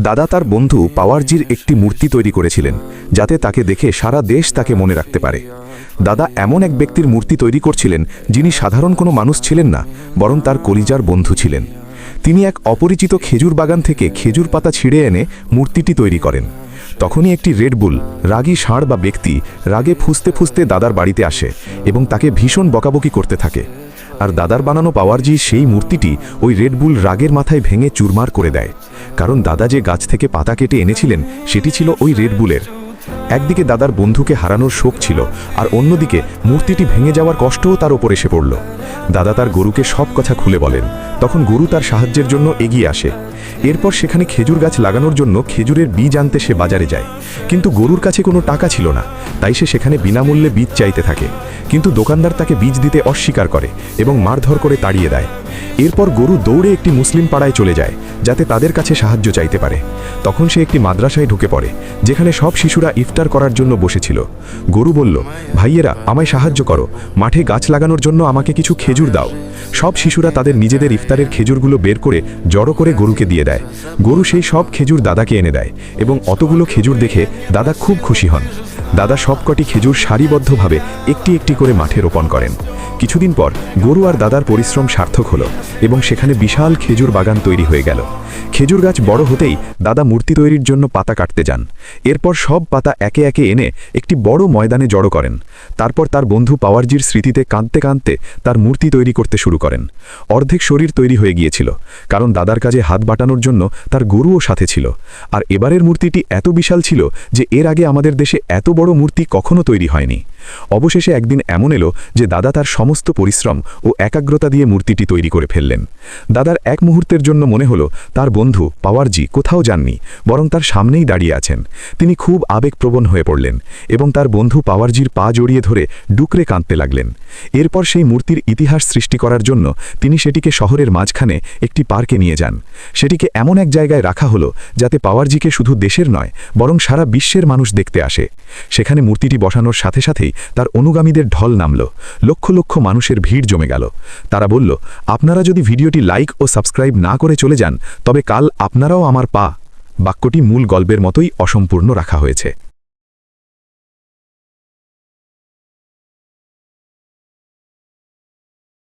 দাদা তার বন্ধু পাওয়ারজির একটি মূর্তি তৈরি করেছিলেন, যাতে তাকে দেখে সারা দেশ তাকে মনে রাখতে পারে। দাদা এমন এক ব্যক্তির মূর্তি তৈরি করছিলেন যিনি সাধারণ কোনো মানুষ ছিলেন না, বরং তার কলিজার বন্ধু ছিলেন। তিনি এক অপরিচিত খেজুর বাগান থেকে খেজুর পাতা ছিঁড়ে এনে মূর্তিটি তৈরি করেন। তখনই একটি রেডবুল রাগী ষাঁড় বা ব্যক্তি রাগে ফুঁসতে ফুঁসতে দাদার বাড়িতে আসে এবং তাকে ভীষণ বকাবকি করতে থাকে। আর দাদার বানানো পাওয়ারজি সেই মূর্তিটি ওই রেডবুল রাগের মাথায় ভেঙে চুরমার করে দেয়, কারণ দাদা যে গাছ থেকে পাতা কেটে এনেছিলেন সেটি ছিল ওই রেডবুলের। একদিকে দাদার বন্ধুকে হারানোর শোক ছিল, আর অন্যদিকে মূর্তিটি ভেঙে যাওয়ার কষ্টও তার ওপর এসে পড়ল। দাদা তার গরুকে সব কথা খুলে বলেন। তখন গরু তার সাহায্যের জন্য এগিয়ে আসে। এরপর সেখানে খেজুর গাছ লাগানোর জন্য খেজুরের বীজ আনতে সে বাজারে যায়, কিন্তু গরুর কাছে কোনো টাকা ছিল না, তাই সে সেখানে বিনামূল্যে বীজ চাইতে থাকে। কিন্তু দোকানদার তাকে বীজ দিতে অস্বীকার করে এবং মারধর করে তাড়িয়ে দেয়। এরপর গরু দৌড়ে একটি মুসলিম পাড়ায় চলে যায়, যাতে তাদের কাছে সাহায্য চাইতে পারে। তখন সে একটি মাদ্রাসায় ঢুকে পড়ে, যেখানে সব শিশুরা ইফতার করার জন্য বসেছিল। গরু বলল, ভাইয়েরা, আমায় সাহায্য করো, মাঠে গাছ লাগানোর জন্য আমাকে কিছু খেজুর দাও। সব শিশুরা তাদের নিজেদের ইফতারের খেজুরগুলো বের করে জড়ো করে গরুকে দিয়ে দেয়। গরু সেই সব খেজুর দাদাকে এনে দেয় এবং অতগুলো খেজুর দেখে দাদা খুব খুশি হন। দাদা সবকটি খেজুর সারিবদ্ধভাবে একটি একটি করে মাঠে রোপণ করেন। কিছুদিন পর গরু আর দাদার পরিশ্রম সার্থক হলো এবং সেখানে বিশাল খেজুর বাগান তৈরি হয়ে গেল। খেজুর গাছ বড় হতেই দাদা মূর্তি তৈরির জন্য পাতা কাটতে যান। এরপর সব পাতা একে একে এনে একটি বড় ময়দানে জড়ো করেন। তারপর তার বন্ধু পাওয়ারজির স্মৃতিতে কাঁদতে কাঁদতে তার মূর্তি তৈরি করতে শুরু করেন। অর্ধেক শরীর তৈরি হয়ে গিয়েছিল, কারণ দাদার কাজে হাত বাটানোর জন্য তার গরুও সাথে ছিল। আর এবারের মূর্তিটি এত বিশাল ছিল যে এর আগে আমাদের দেশে এত বড় মূর্তি কখনো তৈরি হয়নি। অবশেষে একদিন এমন এলো যে দাদা তার সমস্ত পরিশ্রম ও একাগ্রতা দিয়ে মূর্তিটি তৈরি করে ফেললেন। দাদার এক মুহূর্তের জন্য মনে হলো তার বন্ধু পাওয়ারজি কোথাও যাননি, বরং তার সামনেই দাঁড়িয়ে আছেন। তিনি খুব আবেগপ্রবণ হয়ে পড়লেন এবং তার বন্ধু পাওয়ারজির পা জড়িয়ে ধরে ডুকরে কাঁদতে লাগলেন। এরপর সেই মূর্তির ইতিহাস সৃষ্টি করার জন্য তিনি সেটিকে শহরের মাঝখানে একটি পার্কে নিয়ে যান। সেটিকে এমন এক জায়গায় রাখা হলো যাতে পাওয়ারজিকে শুধু দেশের নয়, বরং সারা বিশ্বের মানুষ দেখতে আসে। সেখানে মূর্তিটি বসানোর সাথে সাথেই তার অনুগামীদের ঢল নামল। লক্ষ লক্ষ মানুষের ভিড় জমে গেল। তারা বলল, আপনারা যদি ভিডিওটি লাইক ও সাবস্ক্রাইব না করে চলে যান, তবে কাল আপনারাও আমার পা। বাক্যটি মূল গল্পের মতোই অসম্পূর্ণ রাখা হয়েছে।